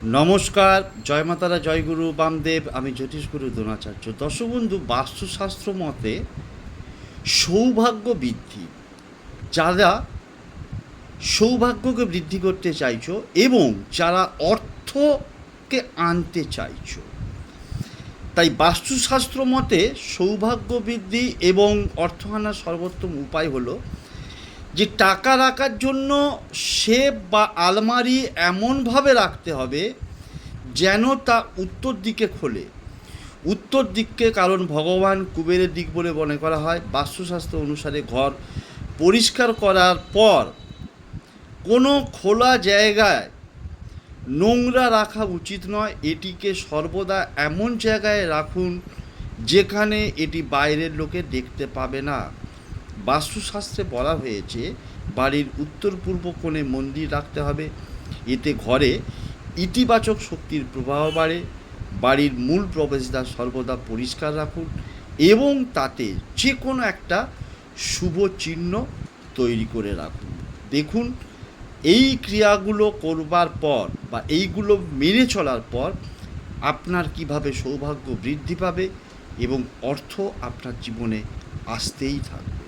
নমস্কার, জয় মাতারা, জয় গুরু বামদেব। আমি জ্যোতিষগুরু দ্রোণাচার্য। দর্শক বন্ধু, বাস্তুশাস্ত্র মতে সৌভাগ্য বৃদ্ধি, যারা সৌভাগ্যকে বৃদ্ধি করতে চাইছো এবং যারা অর্থকে আনতে চাইছো, তাই বাস্তুশাস্ত্র মতে সৌভাগ্য বৃদ্ধি এবং অর্থ আনার সর্বোত্তম উপায় হলো যে টাকা রাখার জন্য সেফ বা আলমারি এমনভাবে রাখতে হবে যেন তা উত্তর দিকে খোলে। উত্তর দিককে কারণ ভগবান কুবেরের দিক বলে মনে করা হয়। বাস্তুশাস্ত্র অনুসারে ঘর পরিষ্কার করার পর কোনো খোলা জায়গায় নোংরা রাখা উচিত নয়। এটিকে সর্বদা এমন জায়গায় রাখুন যেখানে এটি বাইরের লোকে দেখতে পাবে না। বাস্তুশাস্ত্রে বলা হয়েছে বাড়ির উত্তর পূর্ব কোণে মন্দির রাখতে হবে। এতে ঘরে ইতিবাচক শক্তির প্রবাহ বাড়ে। বাড়ির মূল প্রবেশদ্বার সর্বদা পরিষ্কার রাখুন এবং তাতে যে কোনো একটা শুভ চিহ্ন তৈরি করে রাখুন। দেখুন, এই ক্রিয়াগুলো করবার পর বা এইগুলো মেনে চলার পর আপনার কিভাবে সৌভাগ্য বৃদ্ধি পাবে এবং অর্থ আপনার জীবনে আসতেই থাকবে।